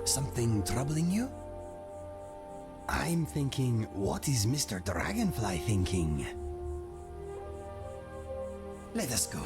Something troubling you? I'm thinking, what is Mr. Dragonfly thinking? Let us go.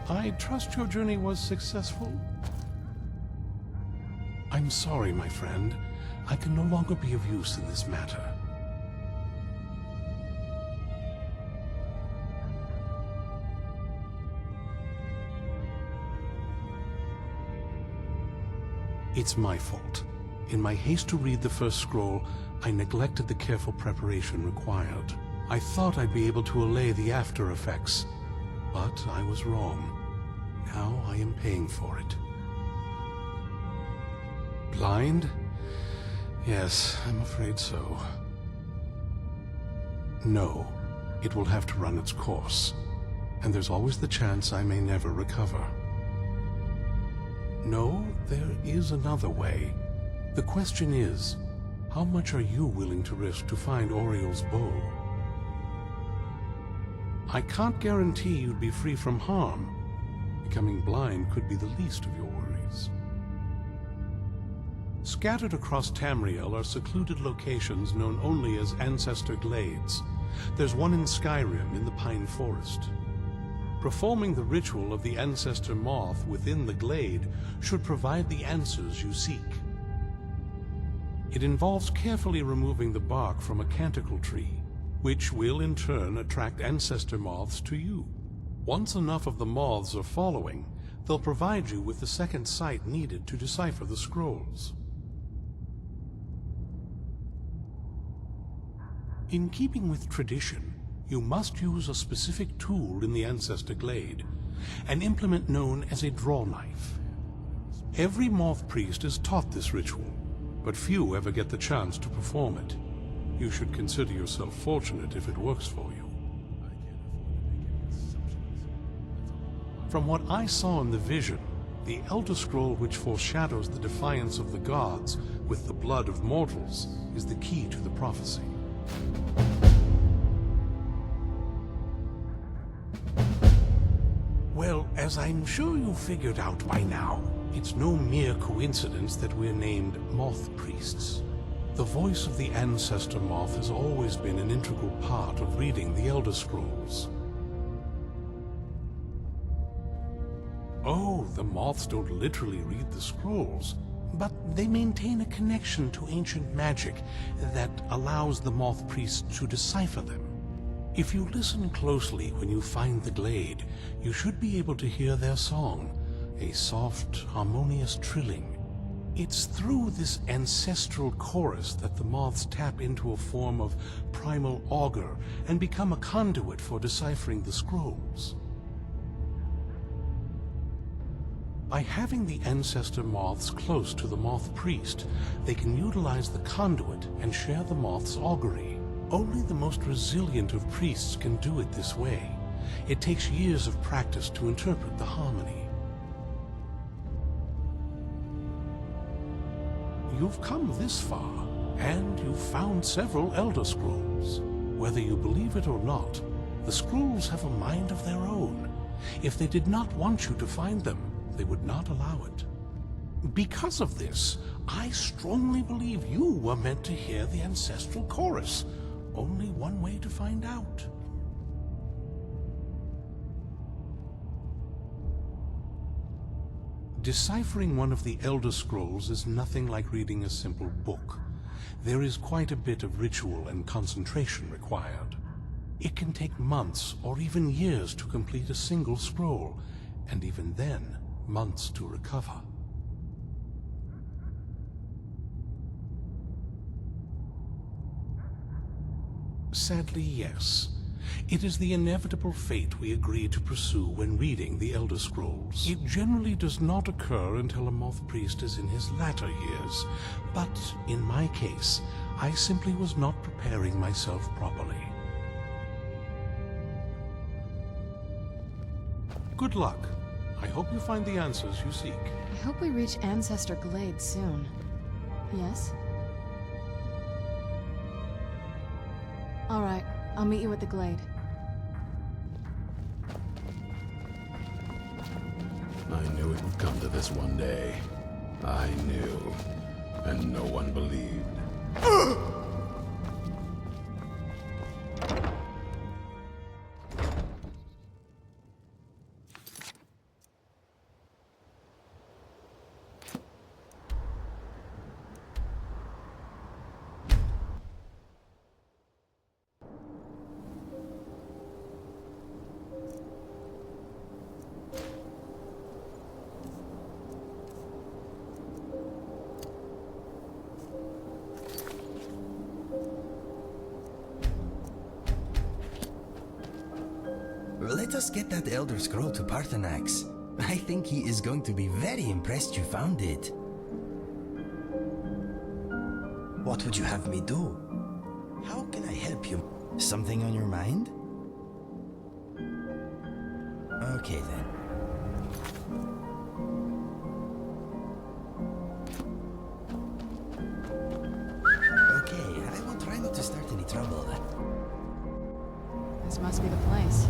I trust your journey was successful? I'm sorry, my friend. I can no longer be of use in this matter. It's my fault. In my haste to read the first scroll, I neglected the careful preparation required. I thought I'd be able to allay the after effects, but I was wrong. Now I am paying for it. Blind? Yes, I'm afraid so. No, it will have to run its course, and there's always the chance I may never recover. No, there is another way. The question is, how much are you willing to risk to find Auriel's bow? I can't guarantee you'd be free from harm. Becoming blind could be the least of your worries. Scattered across Tamriel are secluded locations known only as Ancestor Glades. There's one in Skyrim in the Pine Forest. Performing the ritual of the Ancestor Moth within the glade should provide the answers you seek. It involves carefully removing the bark from a canticle tree, which will in turn attract ancestor moths to you. Once enough of the moths are following, they'll provide you with the second sight needed to decipher the scrolls. In keeping with tradition, you must use a specific tool in the Ancestor Glade, an implement known as a draw knife. Every moth priest is taught this ritual, but few ever get the chance to perform it. You should consider yourself fortunate if it works for you. From what I saw in the vision, the Elder Scroll which foreshadows the defiance of the gods with the blood of mortals is the key to the prophecy. Well, as I'm sure you figured out by now, it's no mere coincidence that we're named Moth Priests. The voice of the Ancestor Moth has always been an integral part of reading the Elder Scrolls. Oh, the moths don't literally read the scrolls, but they maintain a connection to ancient magic that allows the moth priests to decipher them. If you listen closely when you find the glade, you should be able to hear their song, a soft, harmonious trilling. It's through this ancestral chorus that the moths tap into a form of primal augur and become a conduit for deciphering the scrolls. By having the ancestor moths close to the moth priest, they can utilize the conduit and share the moth's augury. Only the most resilient of priests can do it this way. It takes years of practice to interpret the harmony. You've come this far, and you've found several Elder Scrolls. Whether you believe it or not, the scrolls have a mind of their own. If they did not want you to find them, they would not allow it. Because of this, I strongly believe you were meant to hear the ancestral chorus. Only one way to find out. Deciphering one of the Elder Scrolls is nothing like reading a simple book. There is quite a bit of ritual and concentration required. It can take months or even years to complete a single scroll, and even then, months to recover. Sadly, yes. It is the inevitable fate we agree to pursue when reading the Elder Scrolls. It generally does not occur until a moth priest is in his latter years, but in my case, I simply was not preparing myself properly. Good luck. I hope you find the answers you seek. I hope we reach Ancestor Glade soon. Yes? Alright, I'll meet you at the Glade. I knew it would come to this one day. I knew, and no one believed. Let us get that Elder Scroll to Parthenax. I think he is going to be very impressed you found it. What would you have me do? How can I help you? Something on your mind? Okay then. Okay, I will try not to start any trouble. This must be the place.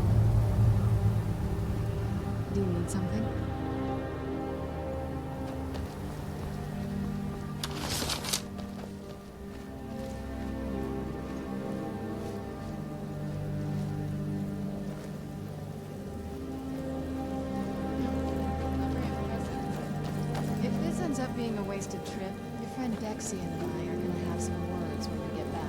Do you need something? If this ends up being a wasted trip, your friend Dexian and I are gonna have some words when we get back.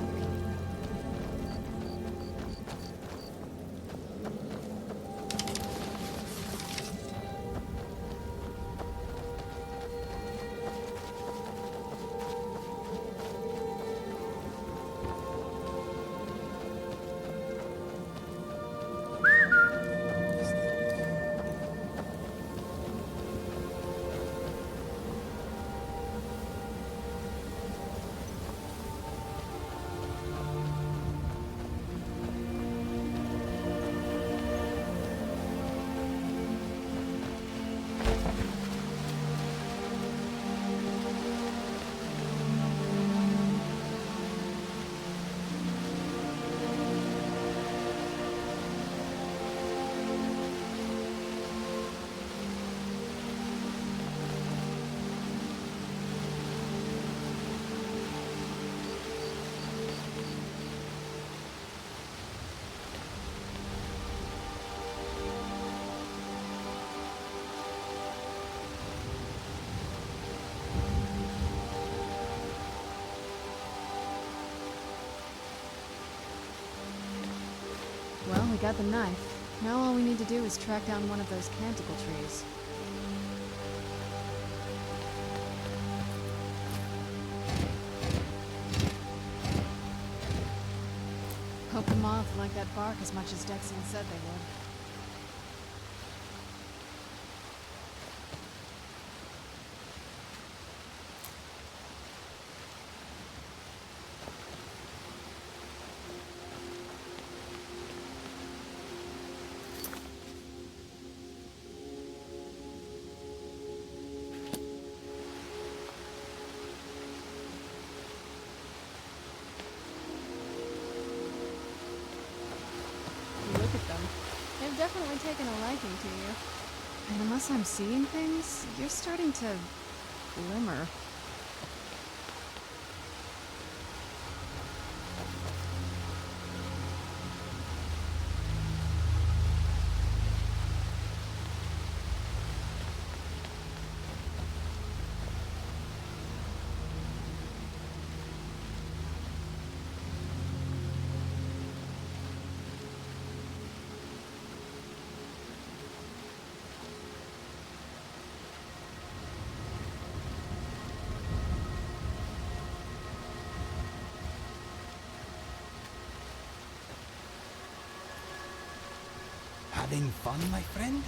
Well, we got the knife. Now all we need to do is track down one of those canticle trees. Hope the moths like that bark as much as Dexian said they would. Look at them. They've definitely taken a liking to you. And unless I'm seeing things, you're starting to glimmer. Having fun, my friend?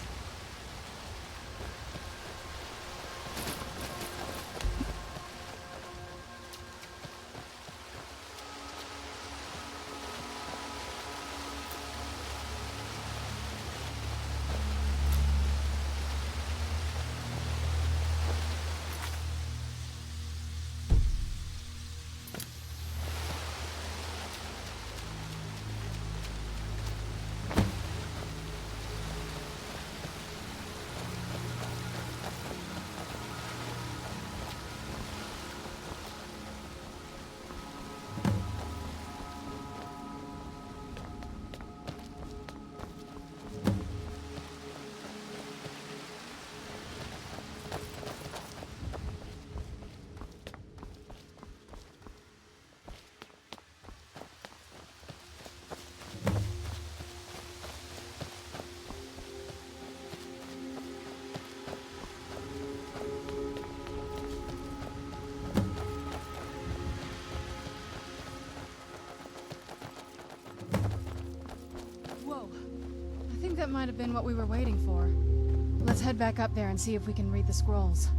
I think that might have been what we were waiting for. Let's head back up there and see if we can read the scrolls.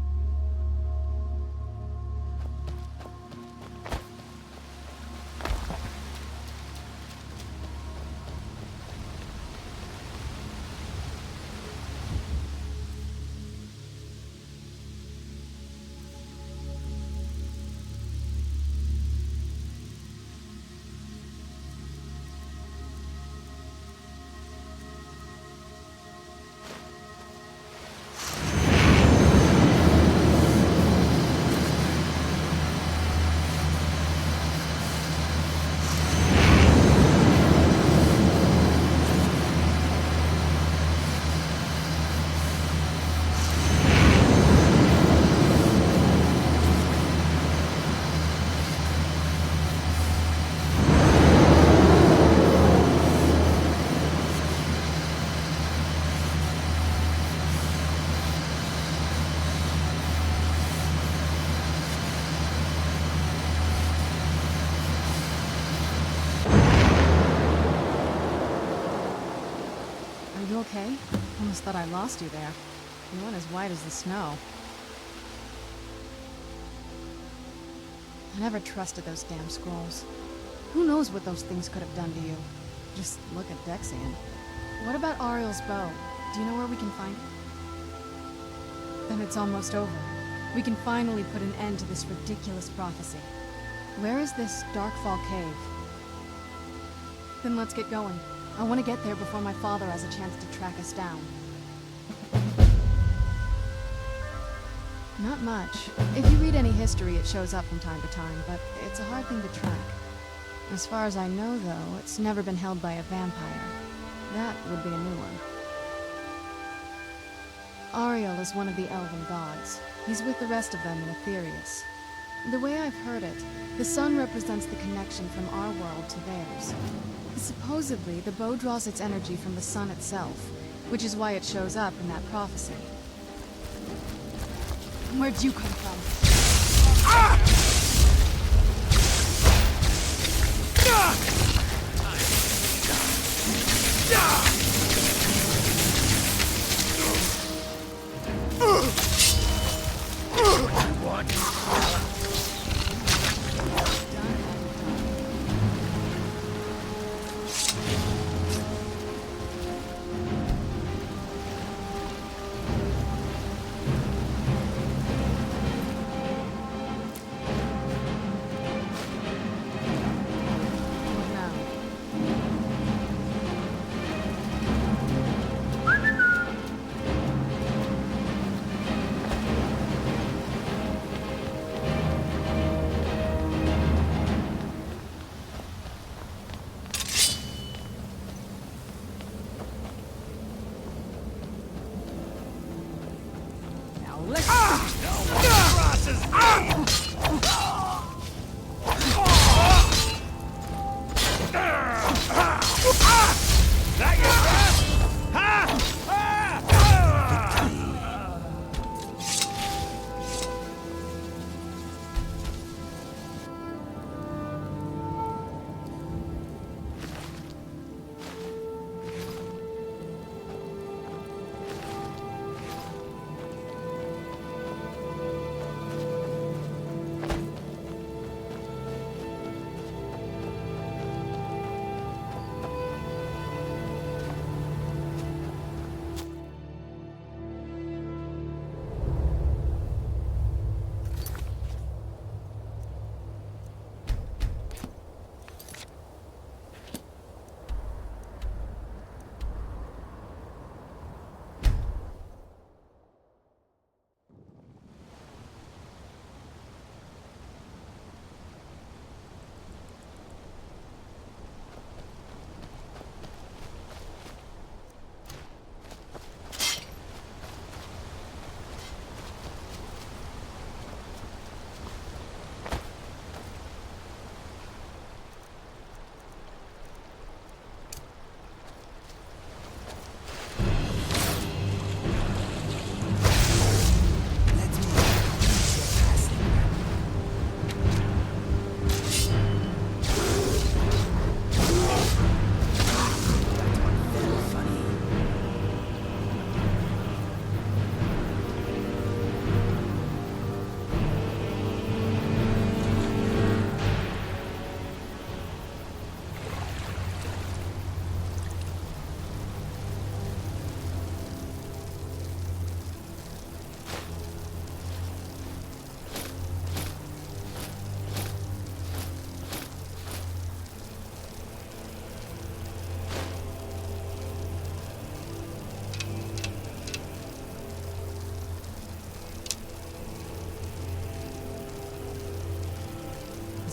You okay? Almost thought I lost you there. You went as white as the snow. I never trusted those damn scrolls. Who knows what those things could have done to you? Just look at Dexian. What about Auriel's bow? Do you know where we can find it? Then it's almost over. We can finally put an end to this ridiculous prophecy. Where is this Darkfall cave? Then let's get going. I want to get there before my father has a chance to track us down. Not much. If you read any history, it shows up from time to time, but it's a hard thing to track. As far as I know, though, it's never been held by a vampire. That would be a new one. Auriel is one of the elven gods. He's with the rest of them in Aetherius. The way I've heard it, the sun represents the connection from our world to theirs. Supposedly, the bow draws its energy from the sun itself, which is why it shows up in that prophecy. Where'd you come from? Ah!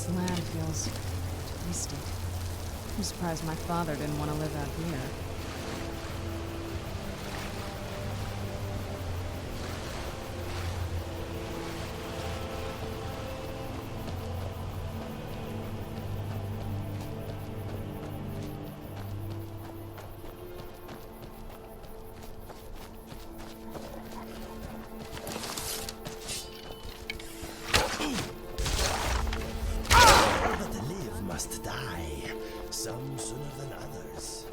This land feels twisted. I'm surprised my father didn't want to live out here. All that live must die, some sooner than others.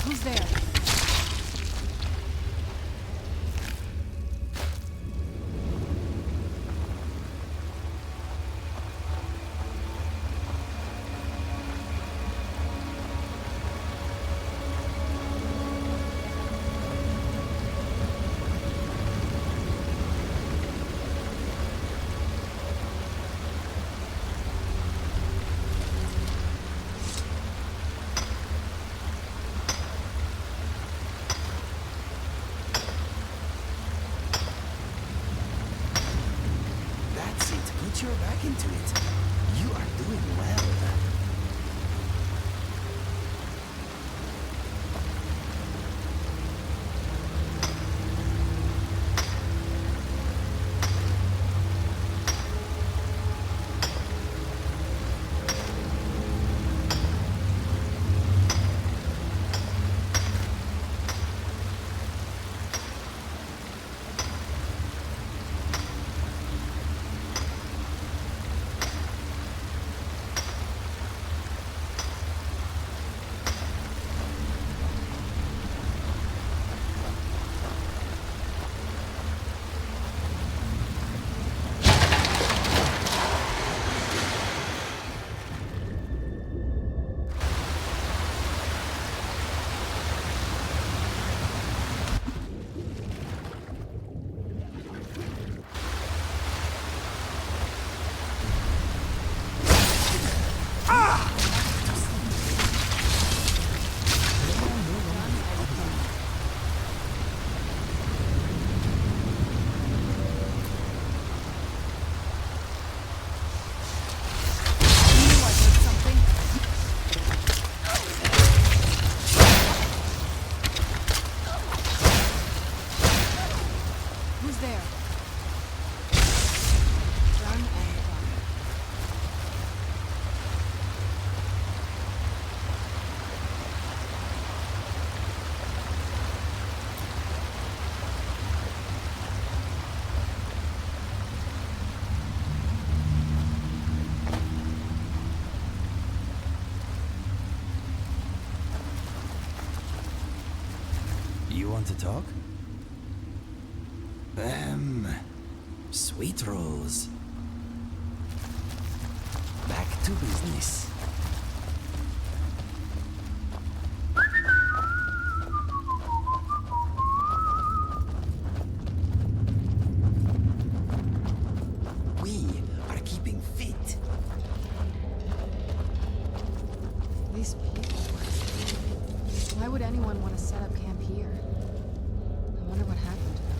Who's there? That's it. Put your back into it. You are doing well. Who's there? Done and done. You want to talk? Sweet Rose. Back to business. We are keeping fit. These people. Why would anyone want to set up camp here? I wonder what happened to them.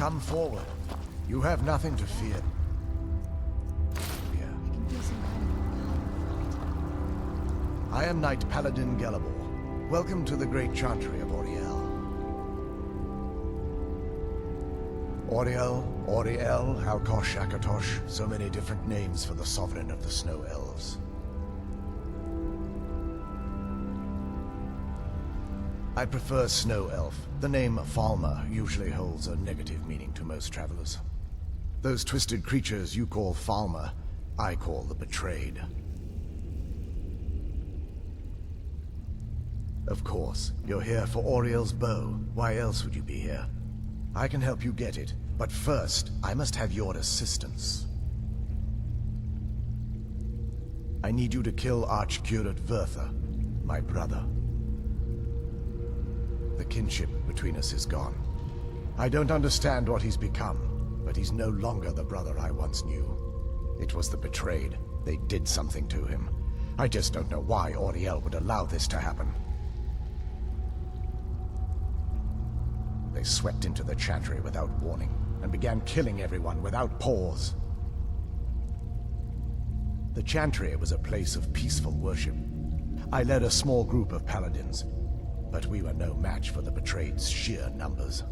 Come forward. You have nothing to fear. Here. I can feel some kind of power from it. I am Knight Paladin Gelabor. Welcome to the great chantry of Auriel. Auriel, Halkosh, Akatosh, so many different names for the sovereign of the Snow Elves. I prefer Snow Elf. The name Falmer usually holds a negative meaning to most travelers. Those twisted creatures you call Falmer, I call the Betrayed. Of course, you're here for Auriel's bow. Why else would you be here? I can help you get it, but first, I must have your assistance. I need you to kill Archcurate Vertha, my brother. The kinship between us is gone. I don't understand what he's become, but he's no longer the brother I once knew. It was the Betrayed. They did something to him. I just don't know why Auriel would allow this to happen. They swept into the chantry without warning, and began killing everyone without pause. The chantry was a place of peaceful worship. I led a small group of paladins, but we were no match for the Betrayed's sheer numbers.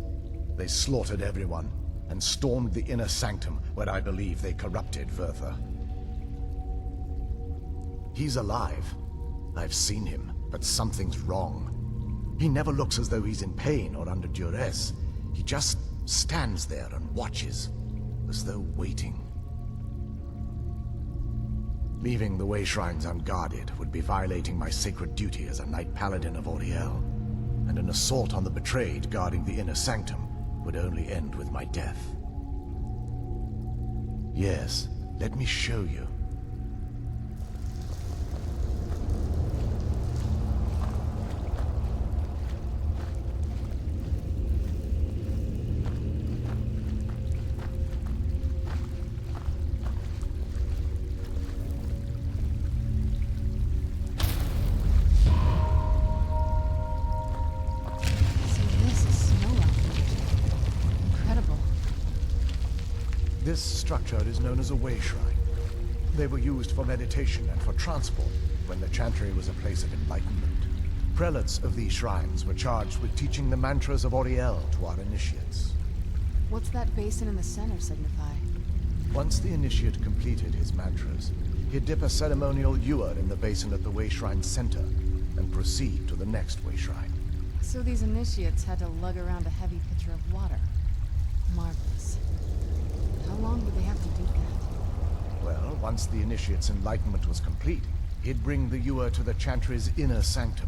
They slaughtered everyone, and stormed the inner sanctum where I believe they corrupted Vertha. He's alive. I've seen him, but something's wrong. He never looks as though he's in pain or under duress. He just stands there and watches, as though waiting. Leaving the way shrines unguarded would be violating my sacred duty as a Knight Paladin of Auriel, and an assault on the Betrayed guarding the inner sanctum would only end with my death. Yes, let me show you. This structure is known as a way shrine. They were used for meditation and for transport when the chantry was a place of enlightenment. Prelates of these shrines were charged with teaching the mantras of Auriel to our initiates. What's that basin in the center signify? Once the initiate completed his mantras, he'd dip a ceremonial ewer in the basin at the way shrine's center and proceed to the next way shrine. So these initiates had to lug around a heavy pitcher of water. Marvelous. How long would they have to do that? Well, once the initiate's enlightenment was complete, he'd bring the ewer to the chantry's inner sanctum.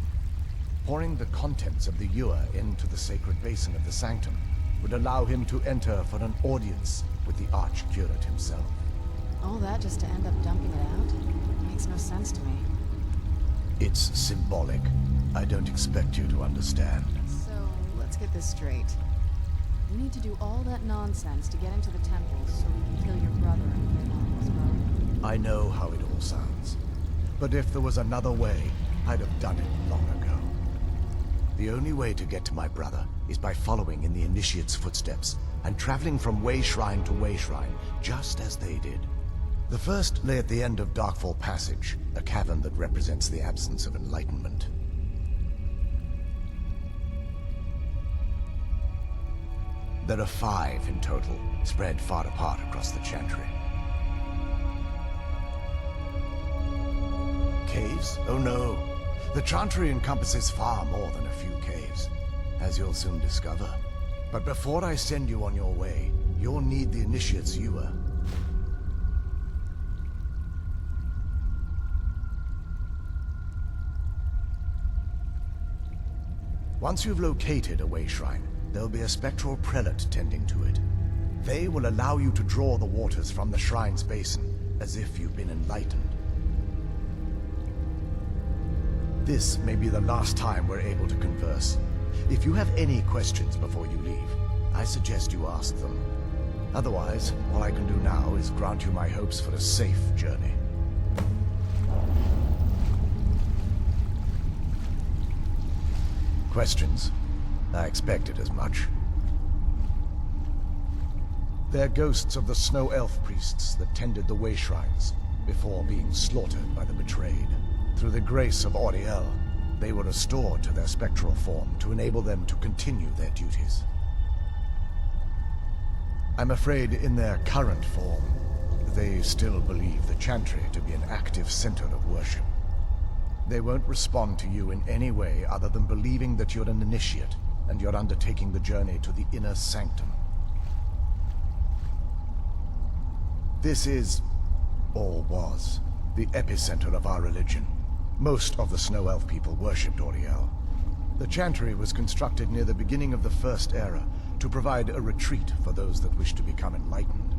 Pouring the contents of the ewer into the sacred basin of the sanctum would allow him to enter for an audience with the Archcurate himself. All that just to end up dumping it out? Makes no sense to me. It's symbolic. I don't expect you to understand. So, let's get this straight. You need to do all that nonsense to get into the temple so we can kill your brother and bring on his bow. I know how it all sounds. But if there was another way, I'd have done it long ago. The only way to get to my brother is by following in the initiate's footsteps and traveling from way shrine to way shrine, just as they did. The first lay at the end of Darkfall Passage, a cavern that represents the absence of enlightenment. There are 5 in total, spread far apart across the chantry. Caves? Oh no. The chantry encompasses far more than a few caves, as you'll soon discover. But before I send you on your way, you'll need the initiate's ewer. Once you've located a way shrine, there'll be a spectral prelate tending to it. They will allow you to draw the waters from the shrine's basin, as if you've been enlightened. This may be the last time we're able to converse. If you have any questions before you leave, I suggest you ask them. Otherwise, all I can do now is grant you my hopes for a safe journey. Questions? I expected as much. They're ghosts of the snow elf priests that tended the way shrines before being slaughtered by the betrayed. Through the grace of Auriel, they were restored to their spectral form to enable them to continue their duties. I'm afraid in their current form, they still believe the Chantry to be an active center of worship. They won't respond to you in any way other than believing that you're an initiate and you're undertaking the journey to the inner sanctum. This is, or was, the epicenter of our religion. Most of the Snow Elf people worshipped Auriel. The Chantry was constructed near the beginning of the First Era to provide a retreat for those that wished to become enlightened.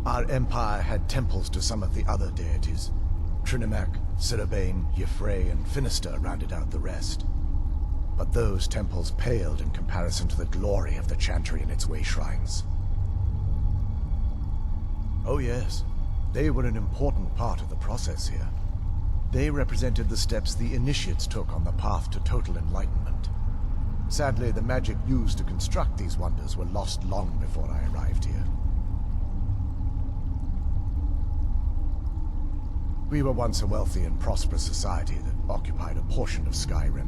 Our empire had temples to some of the other deities. Trinimac, Sirabane, Yffrey, and Finister rounded out the rest. But those temples paled in comparison to the glory of the Chantry and its way shrines. Oh yes, they were an important part of the process here. They represented the steps the initiates took on the path to total enlightenment. Sadly, the magic used to construct these wonders were lost long before I arrived here. We were once a wealthy and prosperous society that occupied a portion of Skyrim.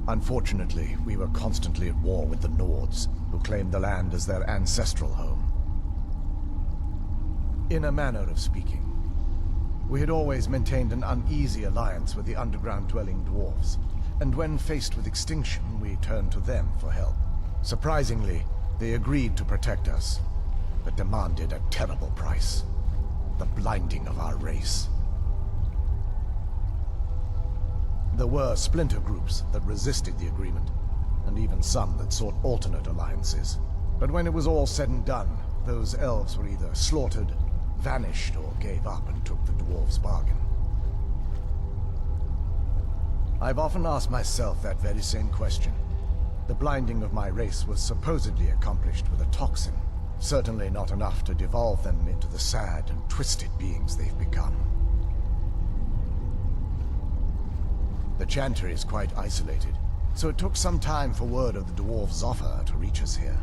Unfortunately, we were constantly at war with the Nords, who claimed the land as their ancestral home. In a manner of speaking, we had always maintained an uneasy alliance with the underground-dwelling dwarves, and when faced with extinction, we turned to them for help. Surprisingly, they agreed to protect us, but demanded a terrible price: the blinding of our race. There were splinter groups that resisted the agreement, and even some that sought alternate alliances. But when it was all said and done, those elves were either slaughtered, vanished, or gave up and took the dwarves' bargain. I've often asked myself that very same question. The blinding of my race was supposedly accomplished with a toxin, certainly not enough to devolve them into the sad and twisted beings they've become. The Chantry is quite isolated, so it took some time for word of the dwarves' offer to reach us here.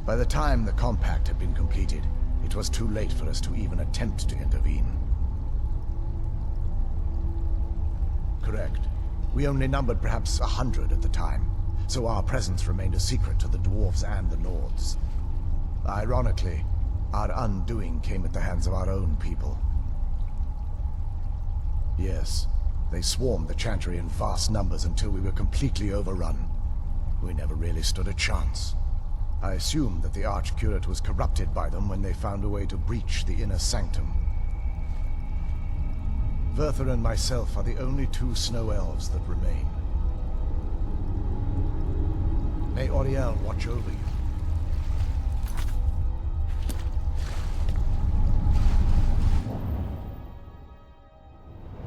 By the time the compact had been completed, it was too late for us to even attempt to intervene. Correct. We only numbered perhaps 100 at the time, so our presence remained a secret to the dwarves and the Nords. Ironically, our undoing came at the hands of our own people. Yes, they swarmed the Chantry in vast numbers until we were completely overrun. We never really stood a chance. I assumed that the Archcurate was corrupted by them when they found a way to breach the inner sanctum. Verther and myself are the only two snow elves that remain. May Auriel watch over you.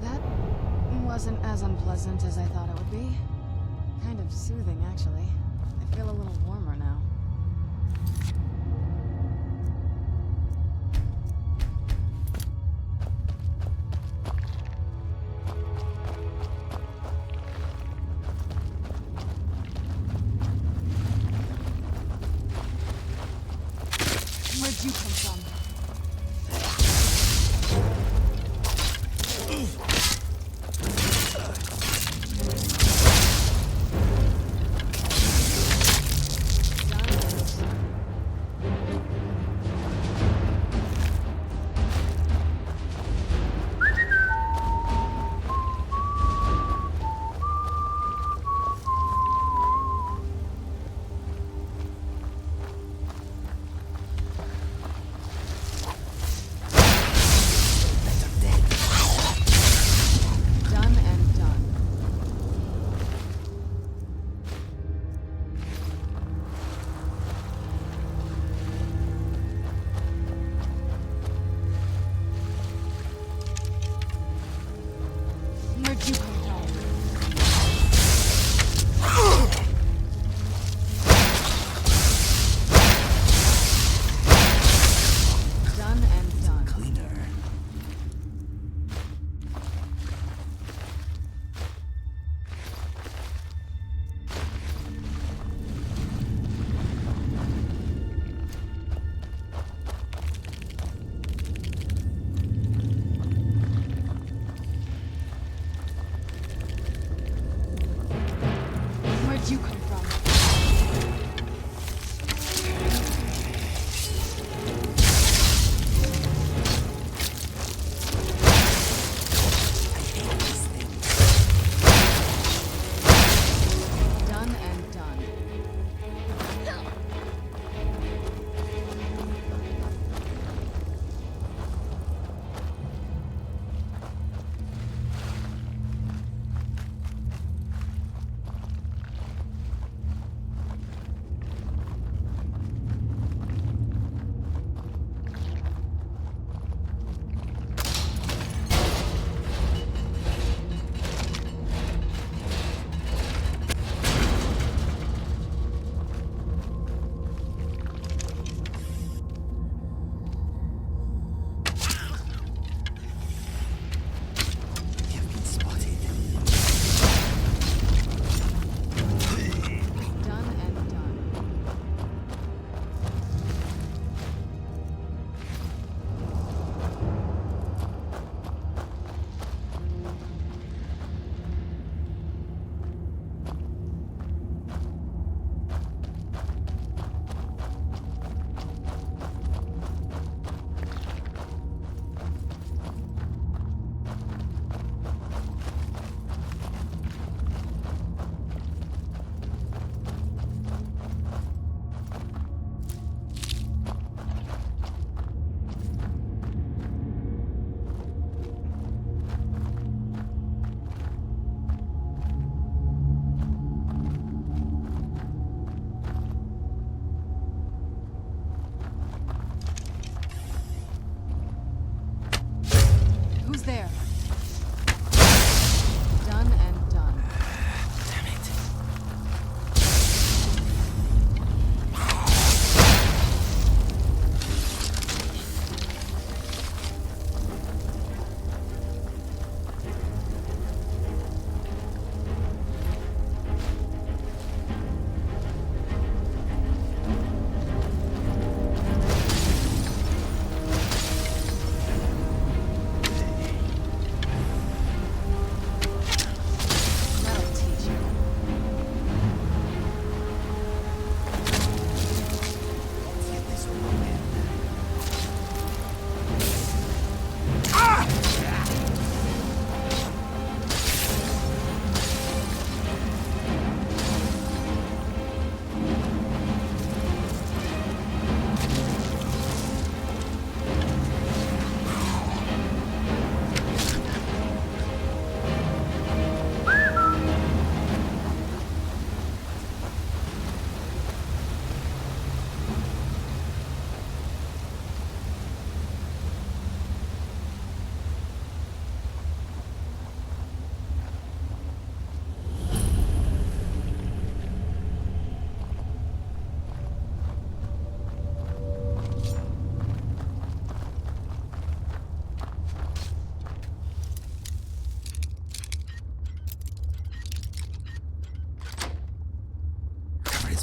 That wasn't as unpleasant as I thought it would be. Kind of soothing, actually. I feel a little warmer now. Where'd you come from?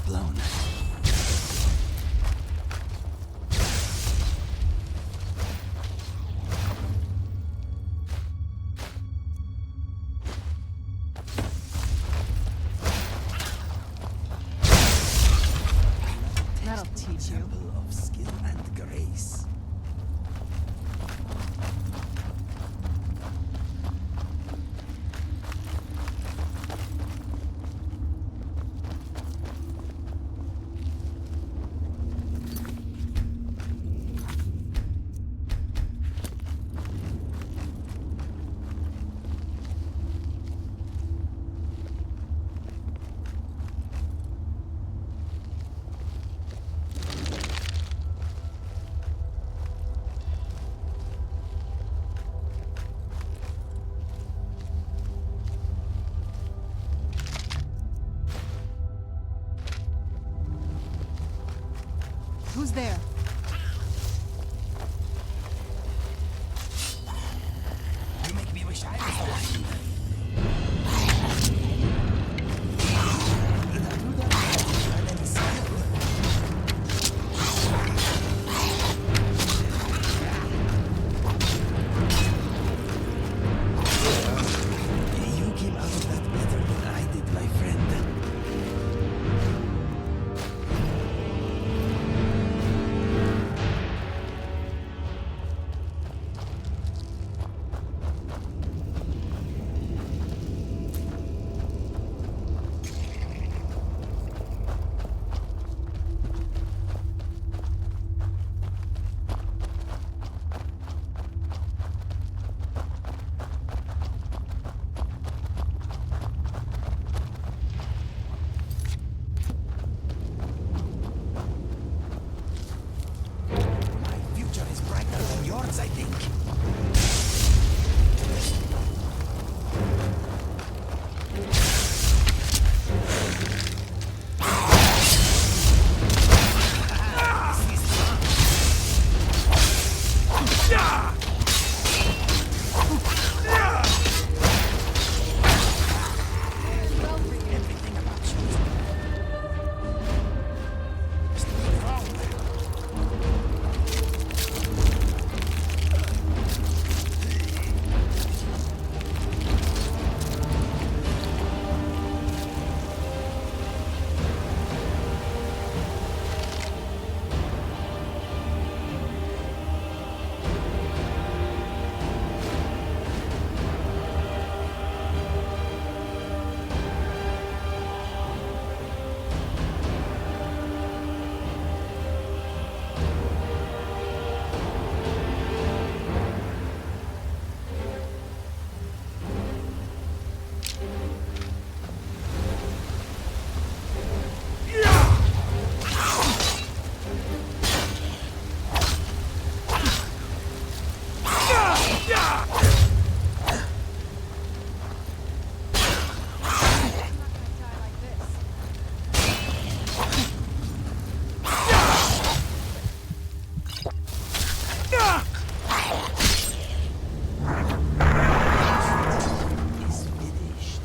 just blown. That'll teach you. Example of skill and grace. Who's there? You make me wish I was alive. You came out of that better than I did, my friend. My future is brighter than yours, I think. Everything about you is finished.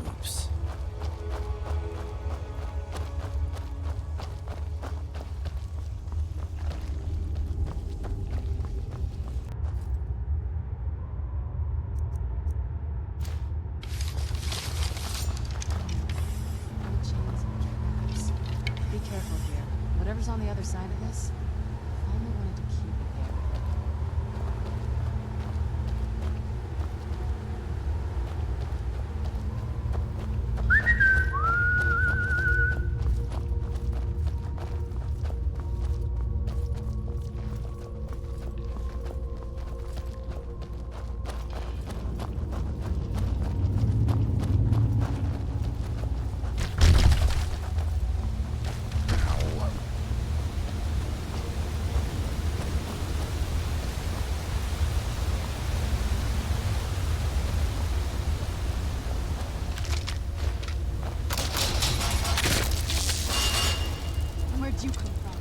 Oops. Be careful here. Whatever's on the other side of this, I only wanted to keep it there. Where'd you come from?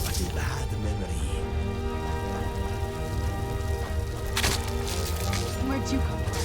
What a bad memory. Where'd you come from?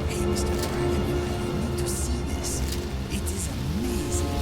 Hey, Mr. Dragonfly, you need to see this. It is amazing.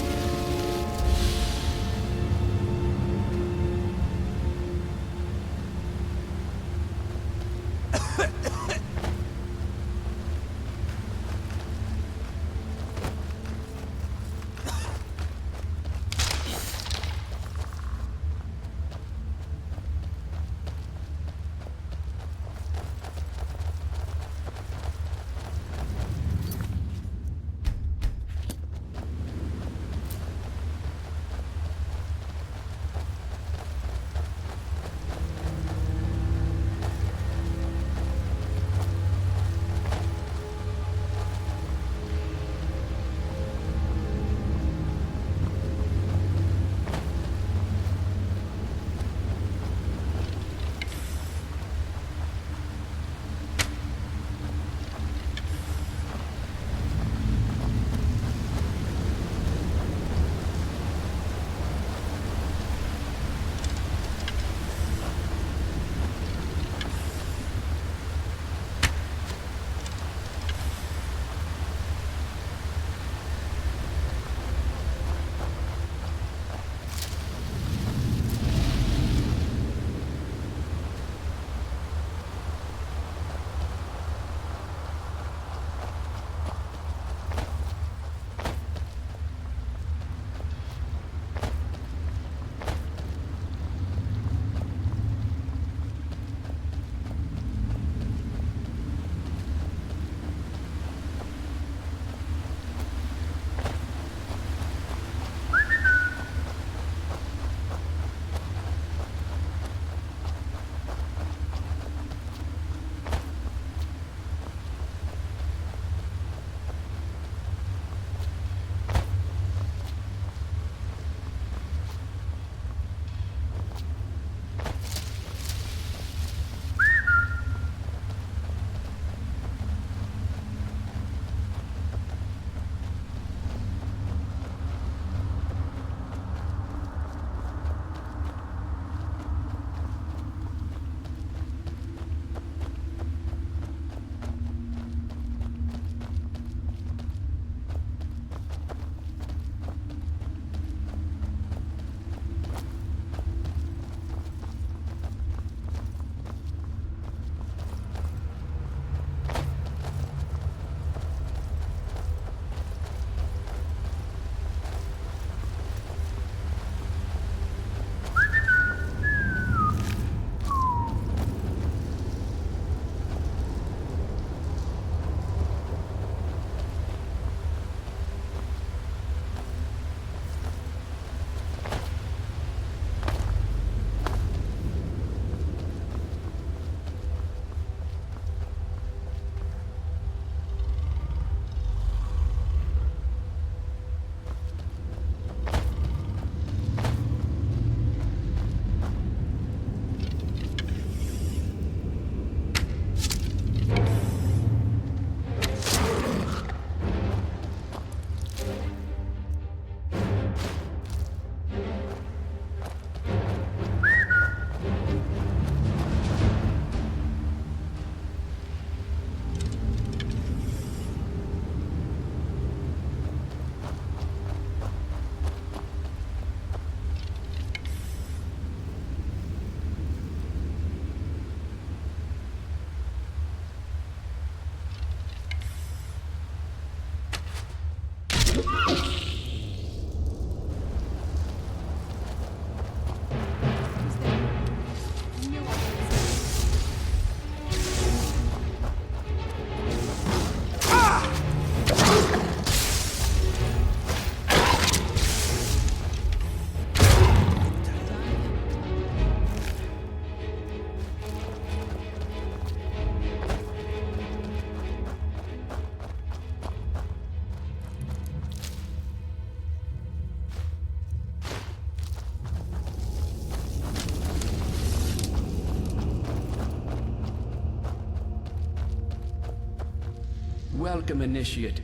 Welcome, Initiate.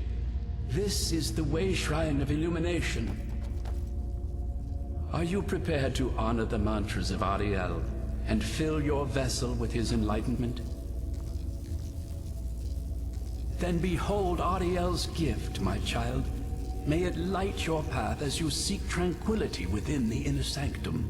This is the Way Shrine of Illumination. Are you prepared to honor the mantras of Auriel and fill your vessel with his enlightenment? Then behold Auriel's gift, my child. May it light your path as you seek tranquility within the inner sanctum.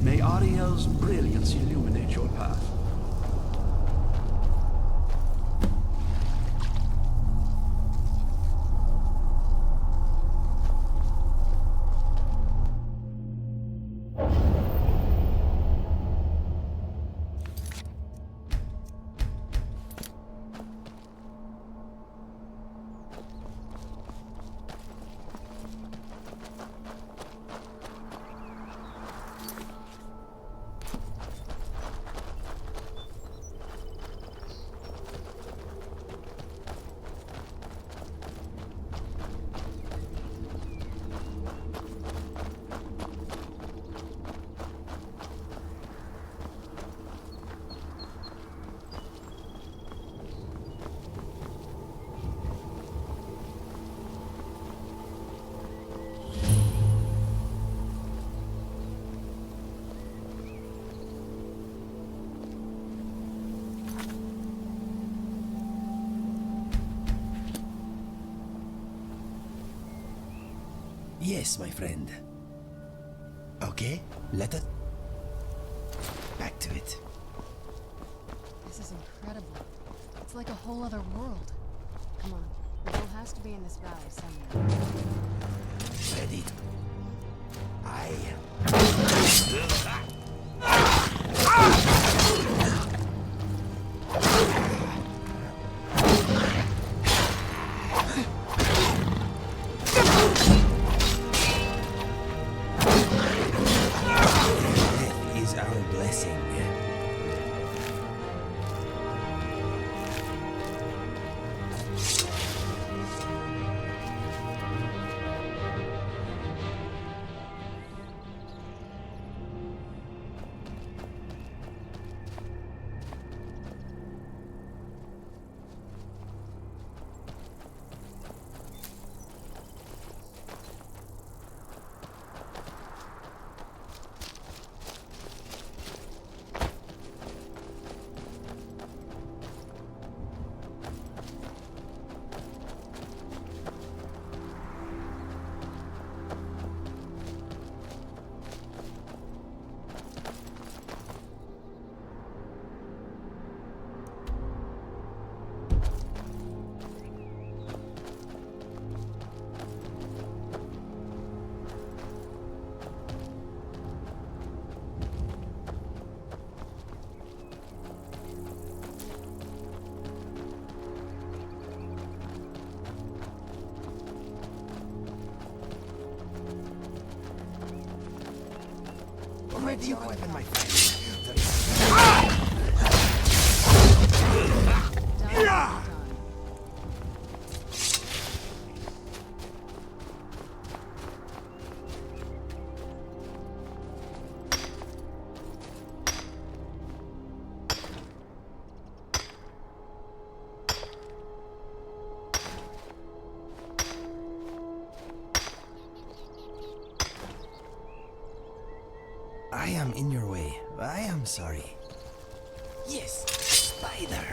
May Auriel's brilliance illuminate your path. Yes, my friend. Okay, let us... Back to it. This is incredible. It's like a whole other world. Come on, the goal has to be in this valley somewhere. Ready. Death is our blessing. Ready your weapon, my friend. Done. I am in your way. I am sorry. Yes, spider.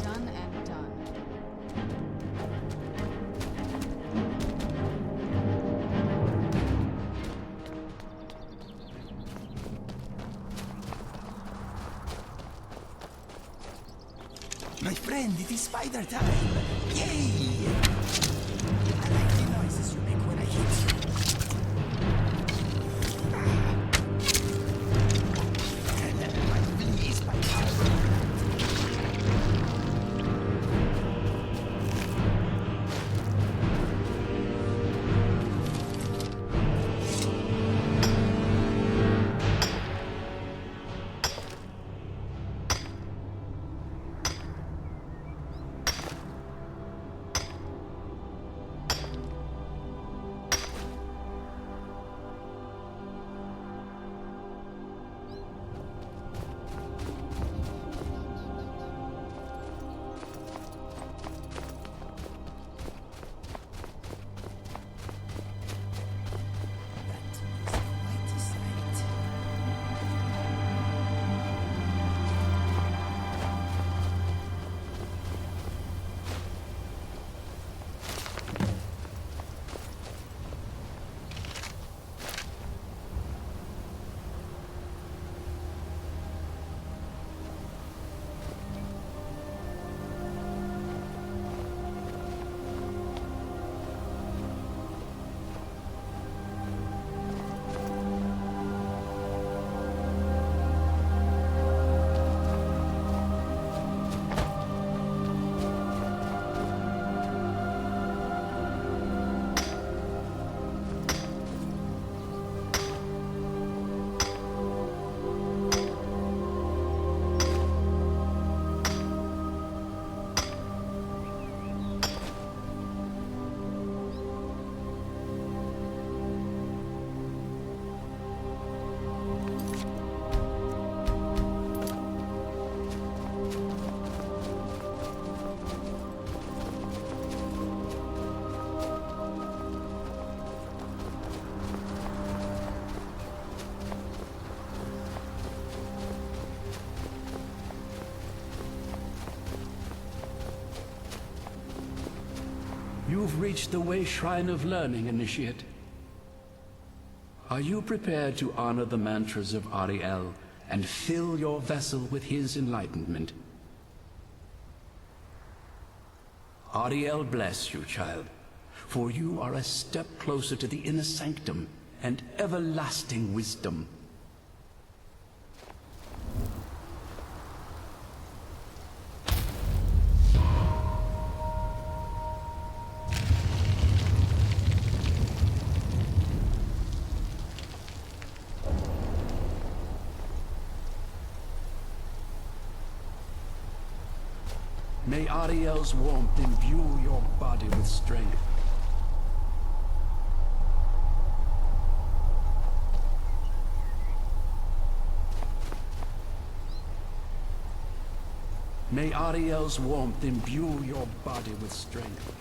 Done and done. My friend, it is spider time! Yay! I like the noises you make when I hit you. You've reached the way shrine of learning, Initiate. Are you prepared to honor the mantras of Auriel and fill your vessel with his enlightenment? Auriel bless you, child, for you are a step closer to the inner sanctum and everlasting wisdom. May Auriel's warmth imbue your body with strength. May Auriel's warmth imbue your body with strength.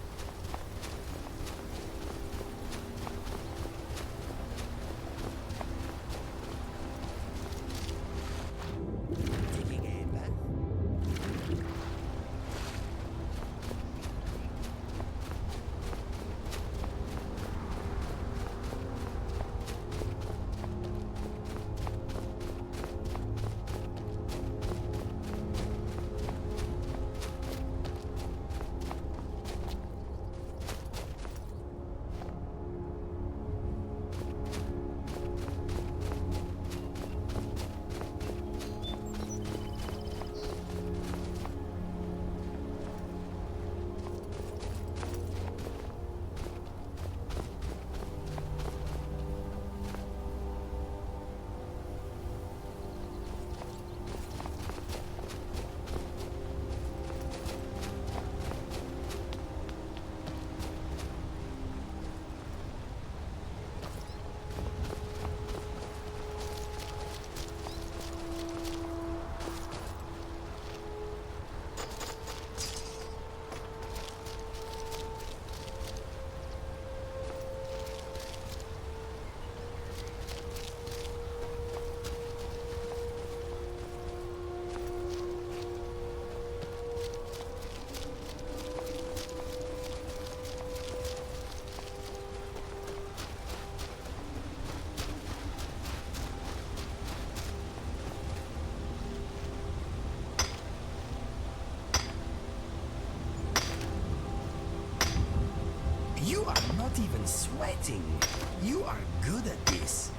You are not even sweating. You are good at this.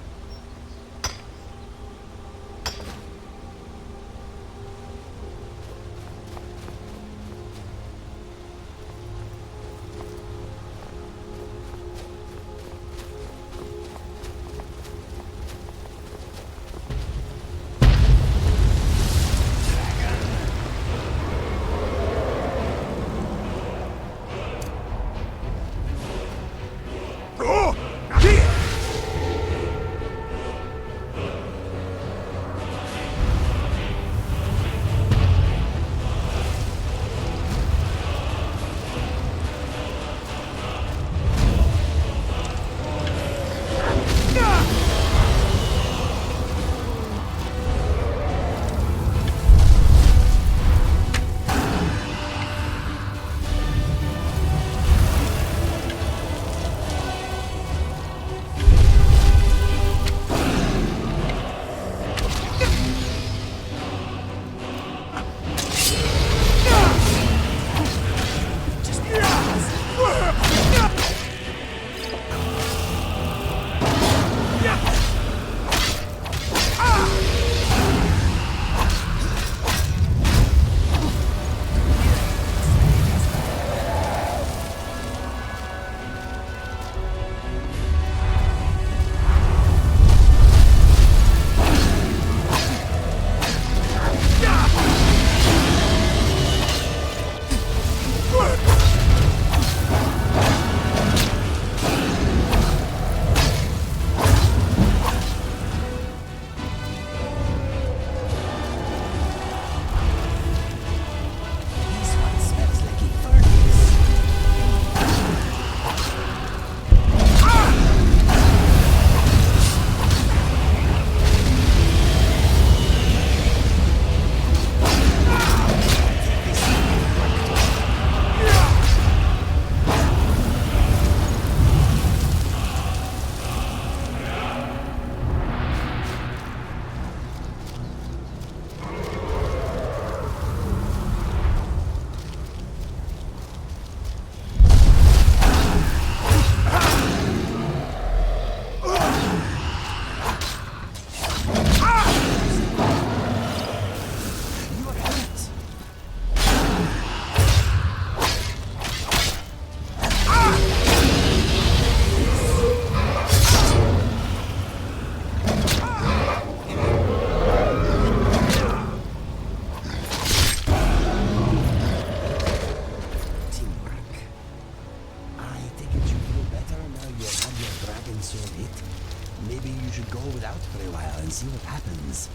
could go without for a while and see what happens.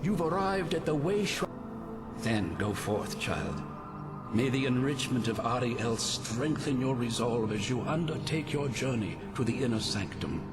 You've arrived at the way shrine. Then go forth, child. May the enrichment of Auriel strengthen your resolve as you undertake your journey to the inner sanctum.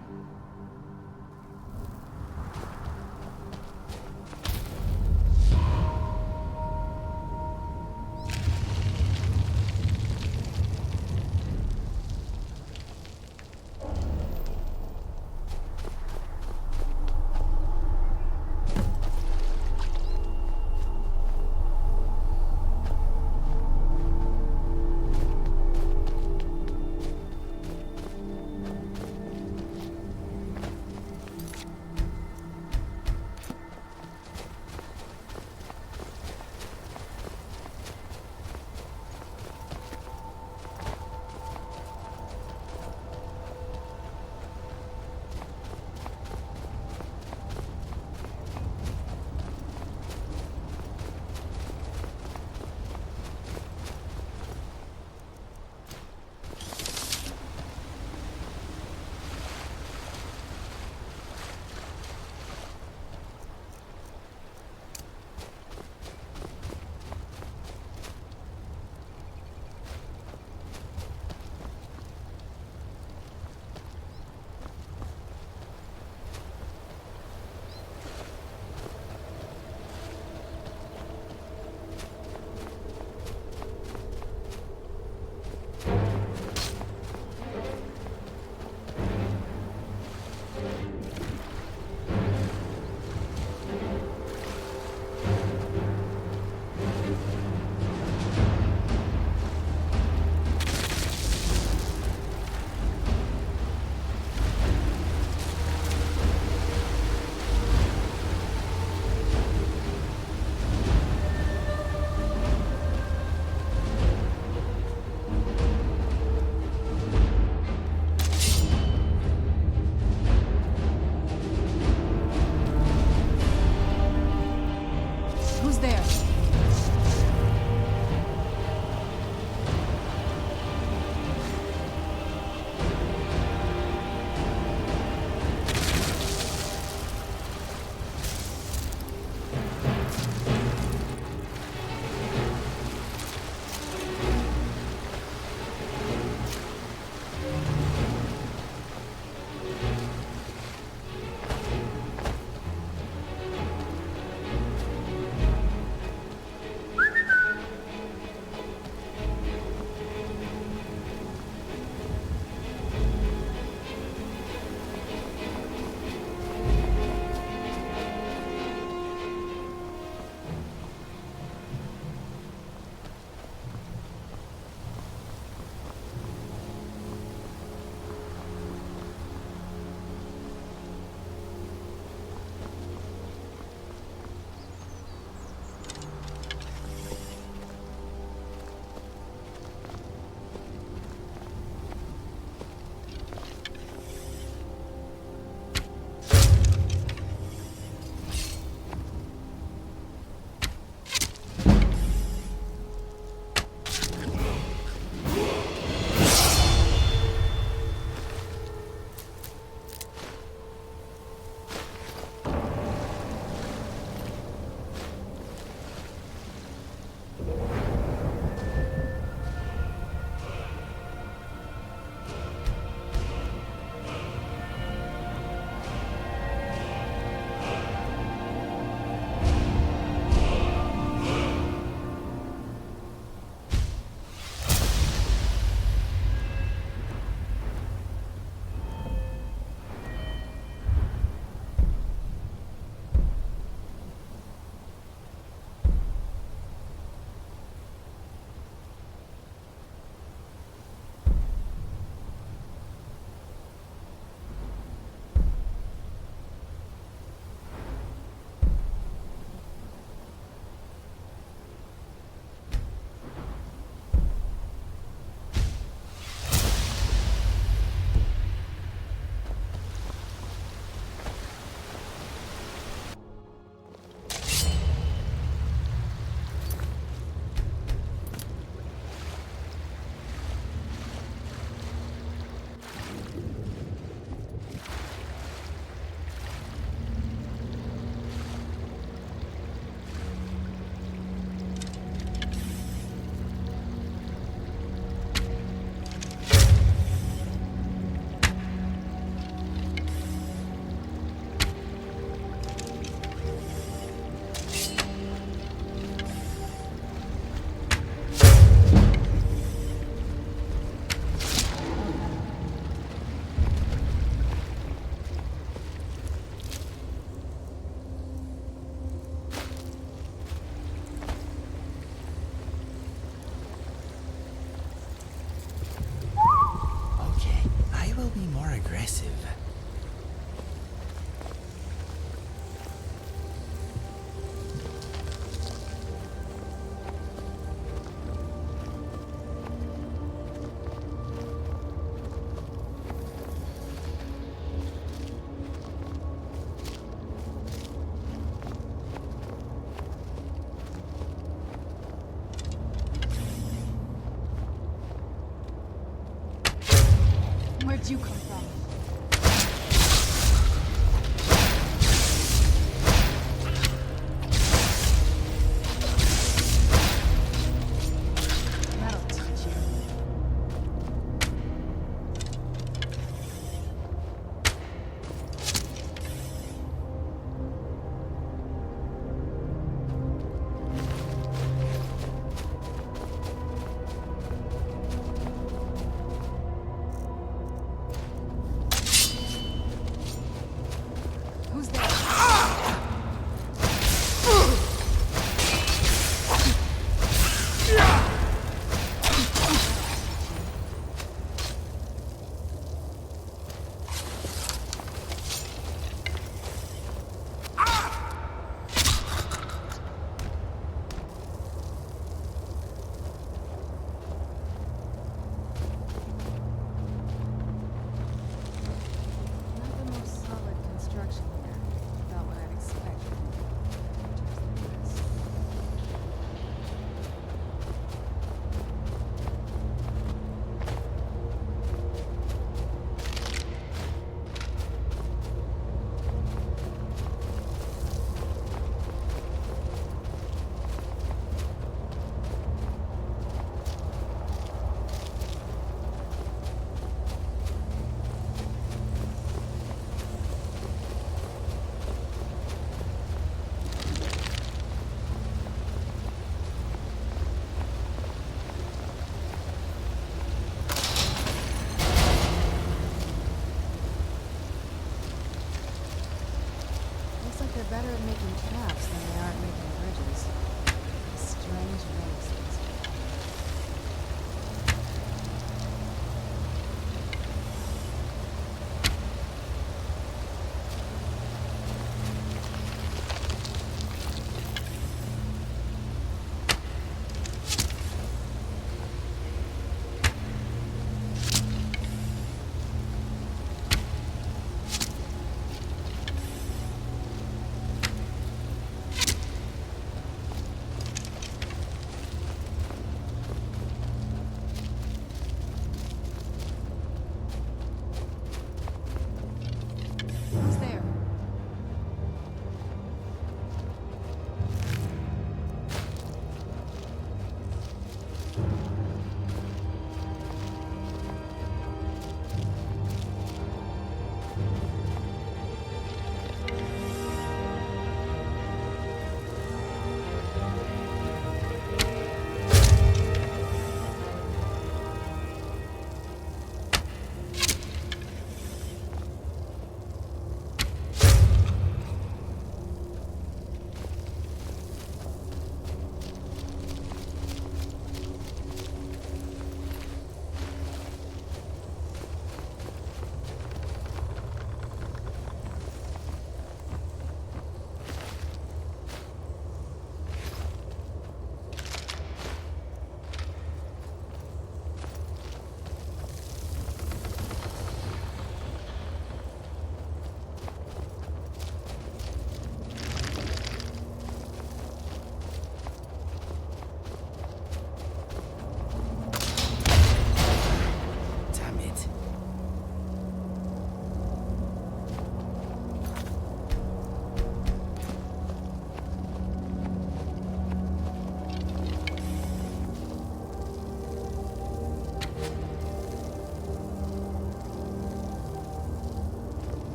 did you come from? That'll teach you. Who's there? Not the most solid construction here. About what I'd expect from creatures like this. Looks like they're better at making traps than they are at making bridges. A strange race, these people.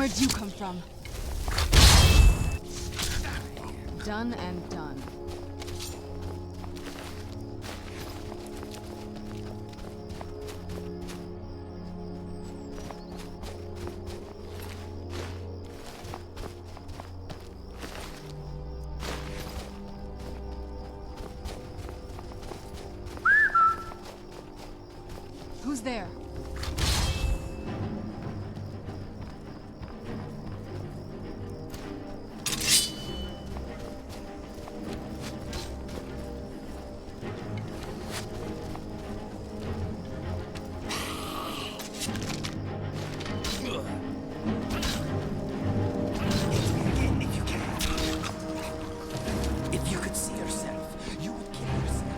Where'd you come from? Done and done. Who's there? If you can. If you could see yourself, you would kill yourself.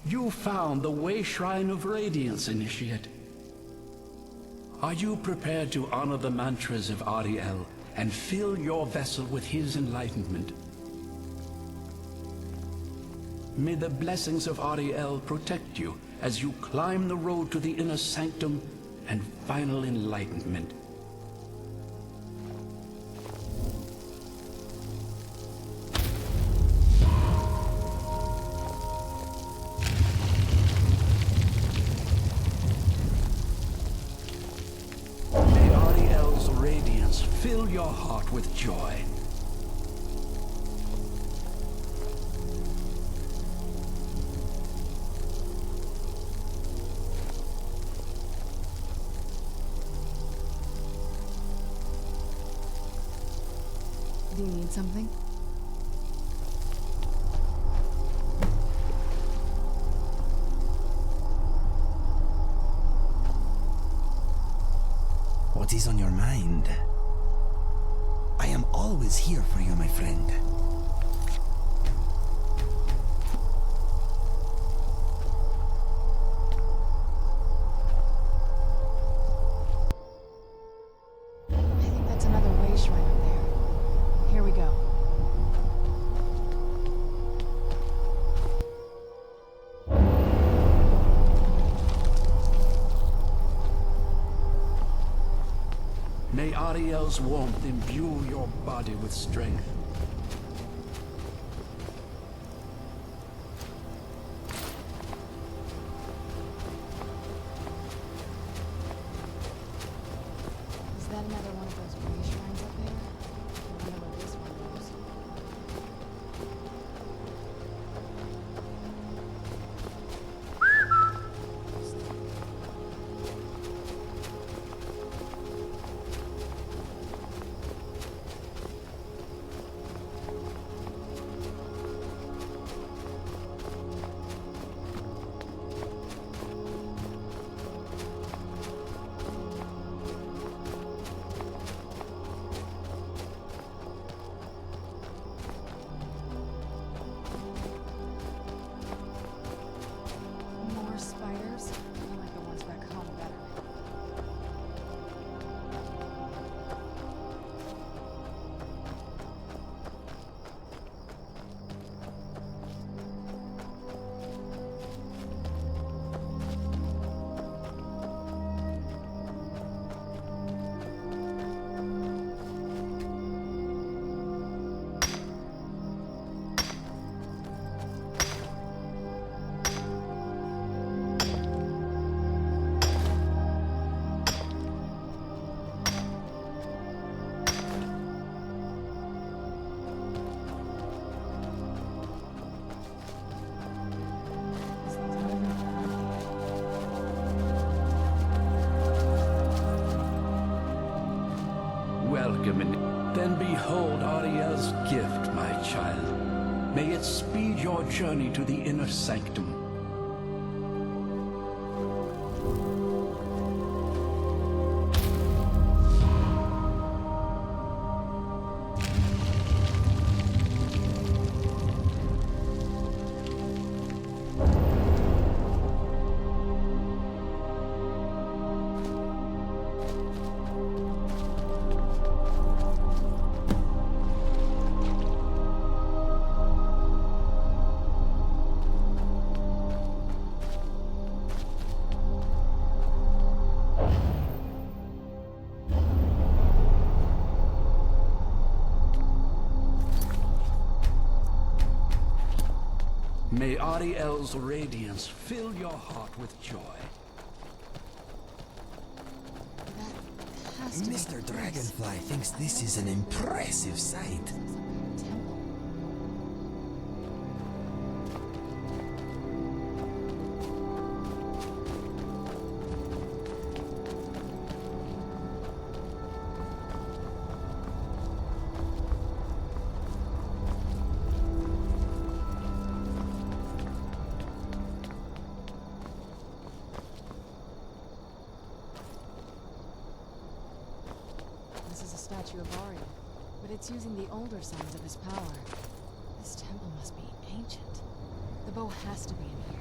You found the Way Shrine of Radiance, Initiate. Are you prepared to honor the mantras of Auriel and fill your vessel with his enlightenment? May the blessings of Auriel protect you as you climb the road to the inner sanctum and final enlightenment. May Auriel's radiance your heart with joy. Do you need something? What is on your mind? I am always here for you, my friend. I think that's another way shrine up there. Here we go. May Auriel's warmth imbue your body with strength. Is that another one of those way shrines up there? I wonder where this one goes. More spiders? I like the ones back home better. These things are different, aren't they? Welcome in. Then behold Auriel's gift, my child. May it speed your journey to the inner sanctum. May Auriel's radiance fill your heart with joy. That has to be Mr. the place. Dragonfly thinks this is an impressive sight. Temple. This is a statue of Auriel, but it's using the older signs of his power. This temple must be ancient. The bow has to be in here.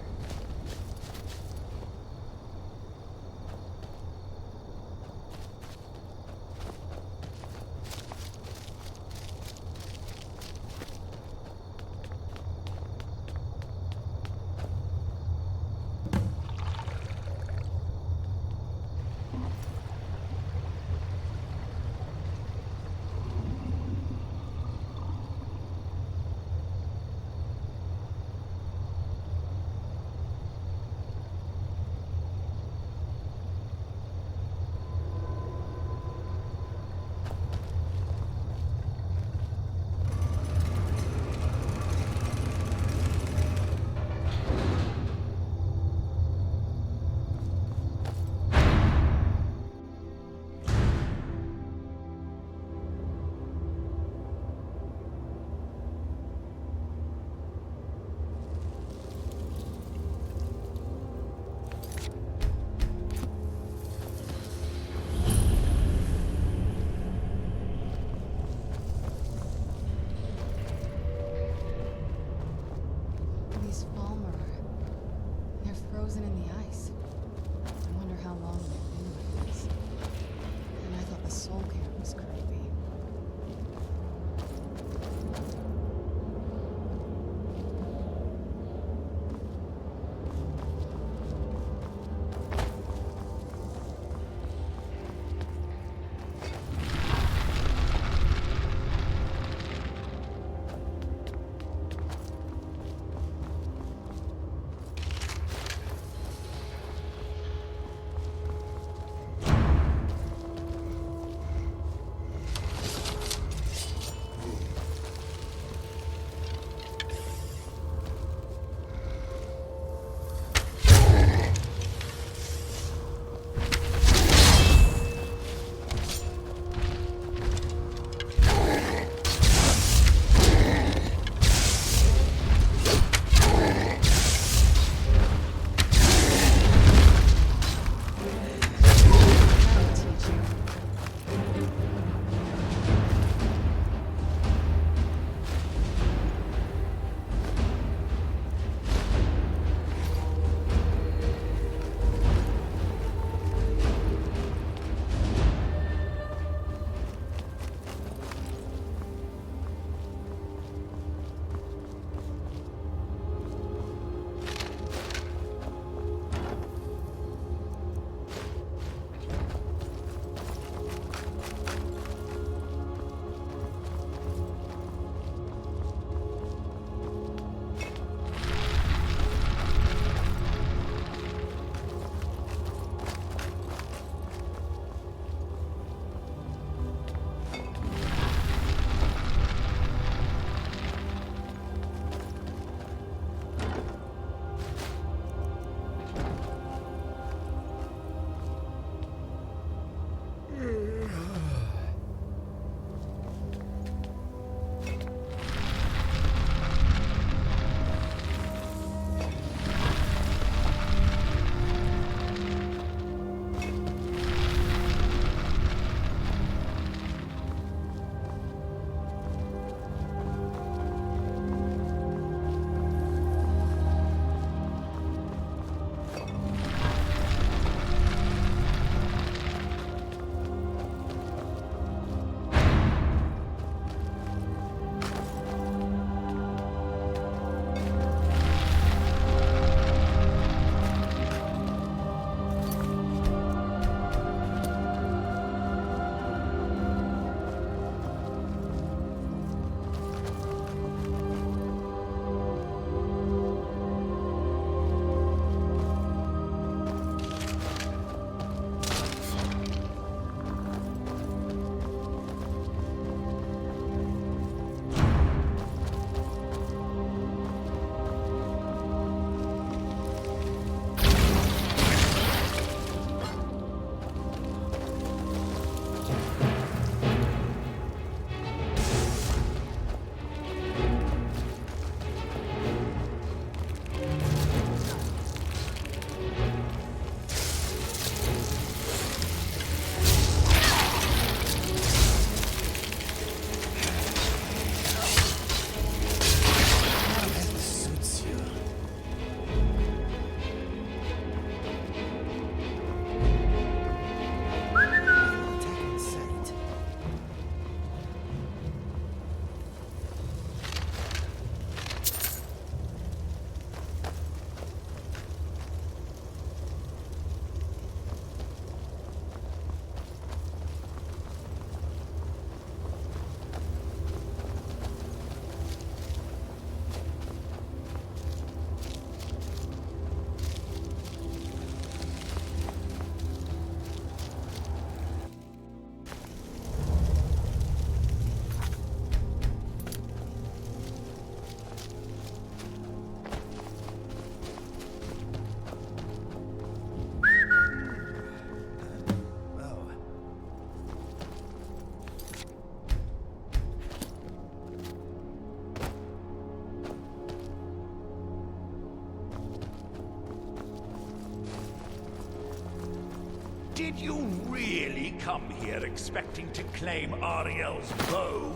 Did you really come here expecting to claim Auriel's bow?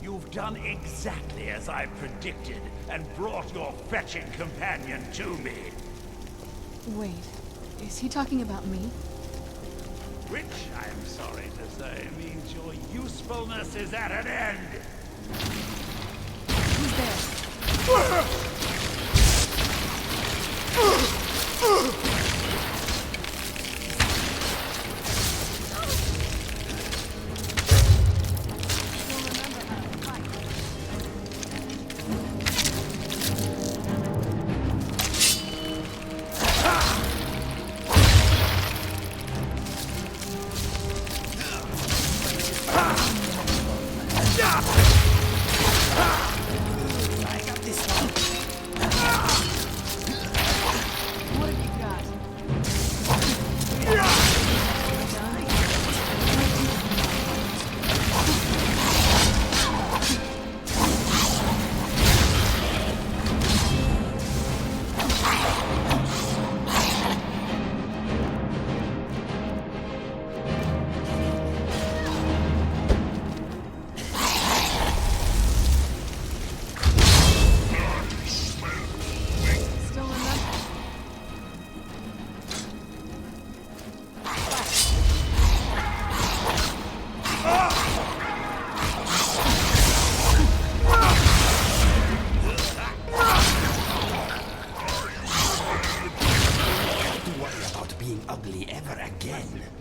You've done exactly as I predicted, and brought your fetching companion to me. Wait, is he talking about me? Which, I'm sorry to say, means your usefulness is at an end. Who's there?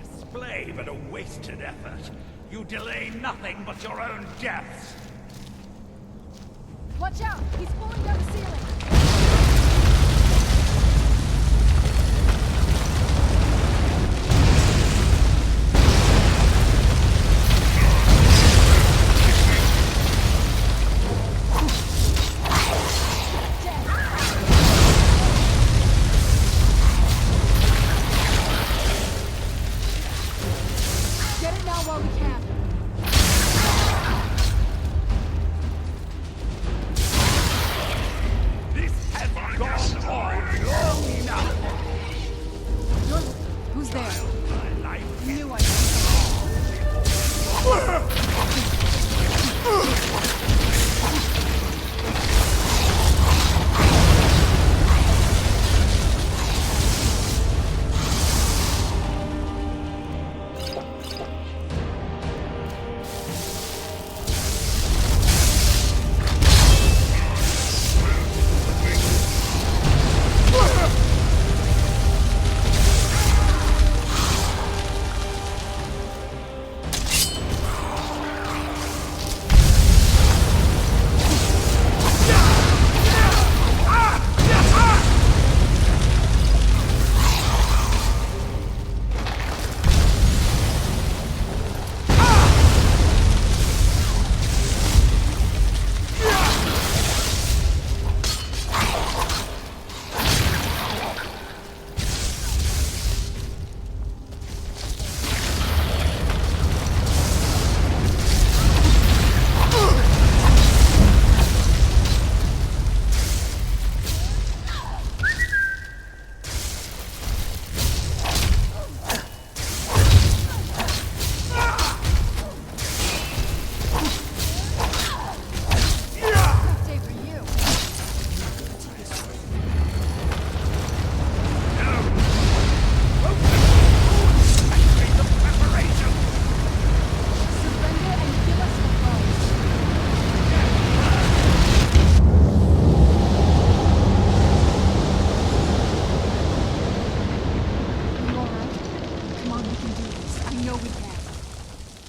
Display but a wasted effort. You delay nothing but your own deaths. Watch out! He's falling down the ceiling! Get it now while we can. This has gone on long enough. Who's there? My life I knew I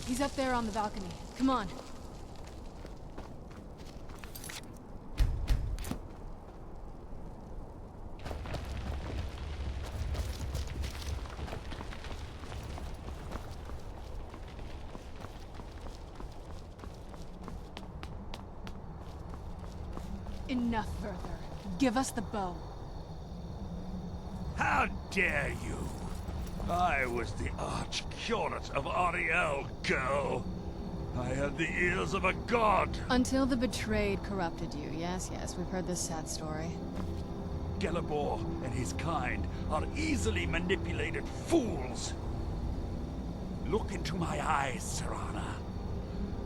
He's up there on the balcony. Come on. Enough further. Give us the bow. How dare you? I was the arch-curate of Auriel, girl. I had the ears of a god. Until the betrayed corrupted you. Yes, yes, we've heard this sad story. Gelibor and his kind are easily manipulated fools. Look into my eyes, Serana.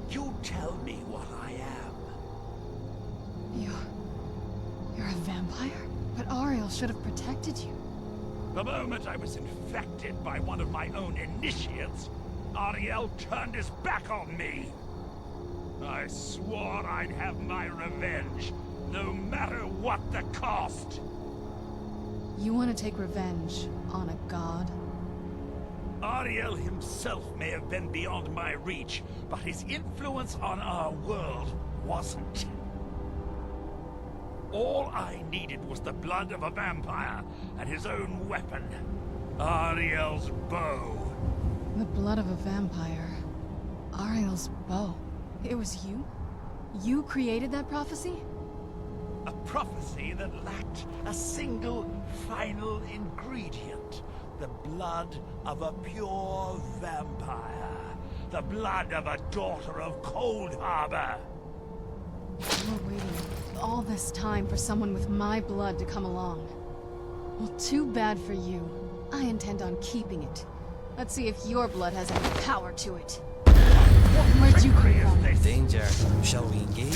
You tell me what I am. You're a vampire? But Auriel should have protected you. The moment I was infected by one of my own initiates, Auriel turned his back on me. I swore I'd have my revenge, no matter what the cost. You want to take revenge on a god? Auriel himself may have been beyond my reach, but his influence on our world wasn't. All I needed was the blood of a vampire and his own weapon, Auriel's bow. The blood of a vampire. Auriel's bow. It was you? You created that prophecy? A prophecy that lacked a single final ingredient. The blood of a pure vampire. The blood of a daughter of Cold Harbor. You were waiting all this time for someone with my blood to come along. Well, too bad for you. I intend on keeping it. Let's see if your blood has any power to it. Where'd you come from? Danger. Shall we engage?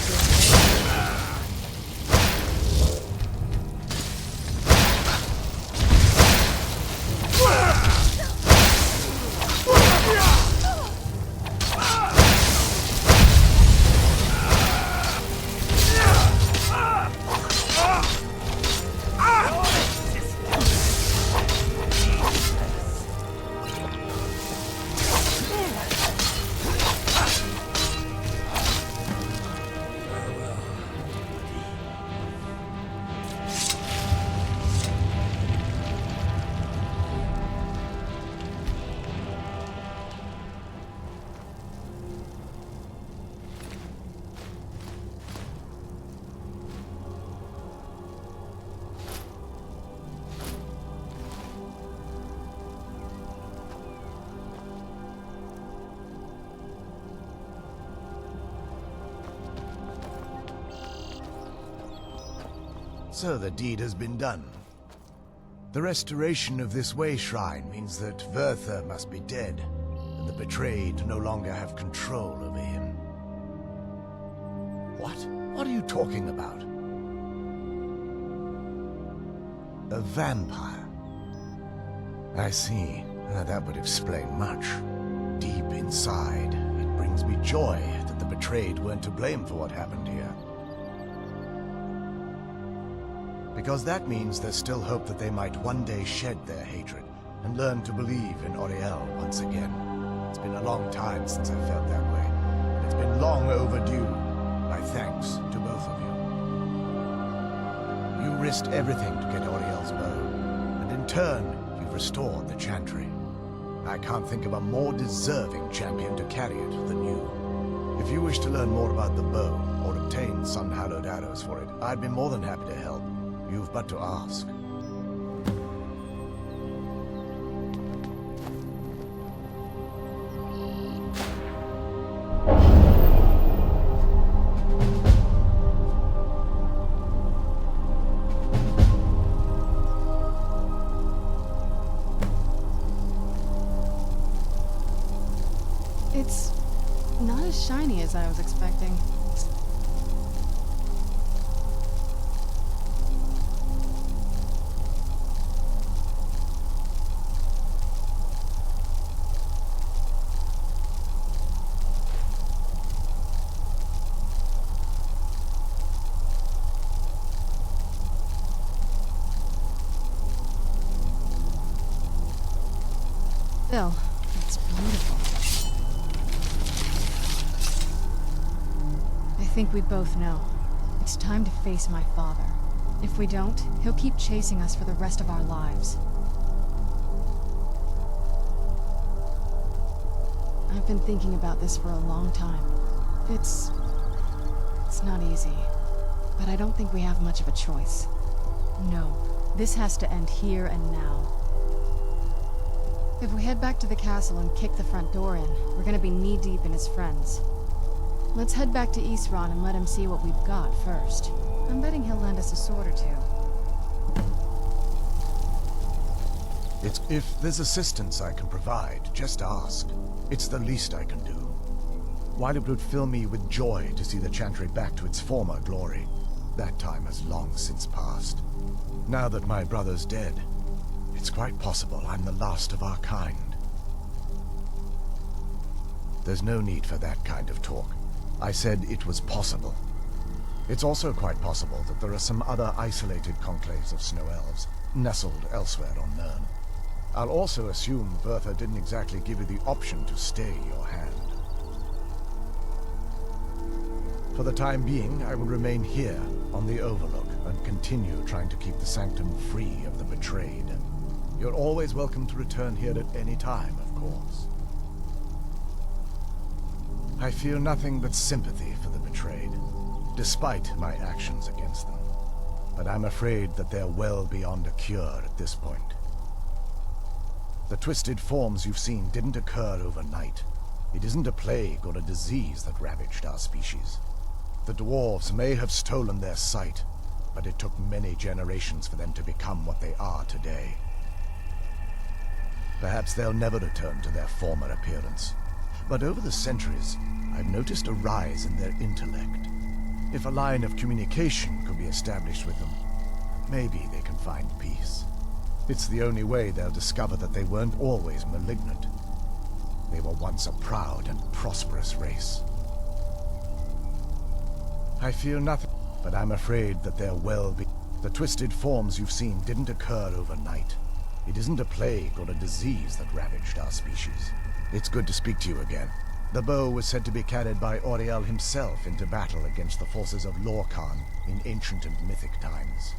So the deed has been done. The restoration of this way shrine means that Verther must be dead, and the betrayed no longer have control over him. What? What are you talking about? A vampire. I see. That would explain much. Deep inside, it brings me joy that the betrayed weren't to blame for what happened here. Because that means there's still hope that they might one day shed their hatred and learn to believe in Auriel once again. It's been a long time since I felt that way, and it's been long overdue. My thanks to both of you. You risked everything to get Auriel's bow, and in turn, you've restored the Chantry. I can't think of a more deserving champion to carry it than you. If you wish to learn more about the bow, or obtain sun-hallowed arrows for it, I'd be more than happy to help. You've but to ask. It's not as shiny as I was expecting. Still, it's beautiful. I think we both know. It's time to face my father. If we don't, he'll keep chasing us for the rest of our lives. I've been thinking about this for a long time. It's not easy. But I don't think we have much of a choice. No, this has to end here and now. If we head back to the castle and kick the front door in, we're gonna be knee-deep in his friends. Let's head back to Isran and let him see what we've got first. I'm betting he'll lend us a sword or two. If there's assistance I can provide, just ask. It's the least I can do. While it would fill me with joy to see the Chantry back to its former glory, that time has long since passed. Now that my brother's dead, it's quite possible I'm the last of our kind. There's no need for that kind of talk. I said it was possible. It's also quite possible that there are some other isolated conclaves of snow elves, nestled elsewhere on Nirn. I'll also assume Bertha didn't exactly give you the option to stay your hand. For the time being, I will remain here on the Overlook and continue trying to keep the Sanctum free of the betrayed. You're always welcome to return here at any time, of course. I feel nothing but sympathy for the betrayed, despite my actions against them. But I'm afraid that they're well beyond a cure at this point. The twisted forms you've seen didn't occur overnight. It isn't a plague or a disease that ravaged our species. The dwarves may have stolen their sight, but it took many generations for them to become what they are today. Perhaps they'll never return to their former appearance. But over the centuries, I've noticed a rise in their intellect. If a line of communication could be established with them, maybe they can find peace. It's the only way they'll discover that they weren't always malignant. They were once a proud and prosperous race. I feel nothing, but I'm afraid that they're the twisted forms you've seen didn't occur overnight. It isn't a plague or a disease that ravaged our species. It's good to speak to you again. The bow was said to be carried by Auriel himself into battle against the forces of Lorcan in ancient and mythic times.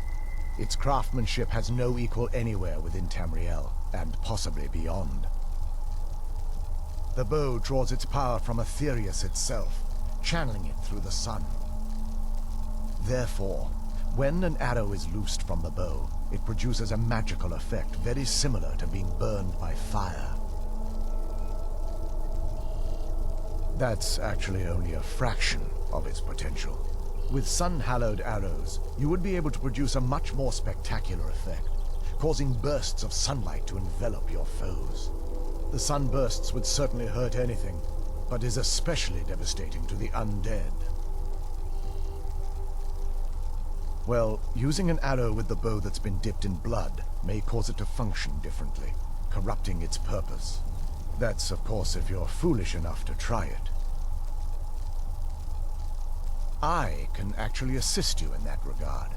Its craftsmanship has no equal anywhere within Tamriel, and possibly beyond. The bow draws its power from Aetherius itself, channeling it through the sun. Therefore, when an arrow is loosed from the bow, it produces a magical effect very similar to being burned by fire. That's actually only a fraction of its potential. With sun-hallowed arrows, you would be able to produce a much more spectacular effect, causing bursts of sunlight to envelop your foes. The sunbursts would certainly hurt anything, but is especially devastating to the undead. Well, using an arrow with the bow that's been dipped in blood may cause it to function differently, corrupting its purpose. That's, of course, if you're foolish enough to try it. I can actually assist you in that regard.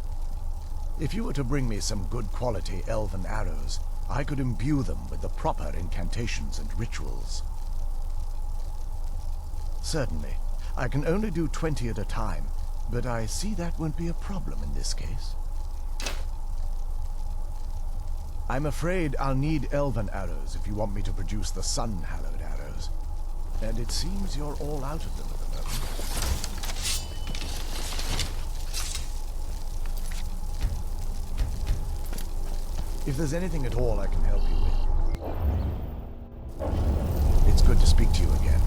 If you were to bring me some good quality elven arrows, I could imbue them with the proper incantations and rituals. Certainly. I can only do 20 at a time, but I see that won't be a problem in this case. I'm afraid I'll need elven arrows if you want me to produce the sun-hallowed arrows. And it seems you're all out of them at the moment. If there's anything at all I can help you with, it's good to speak to you again.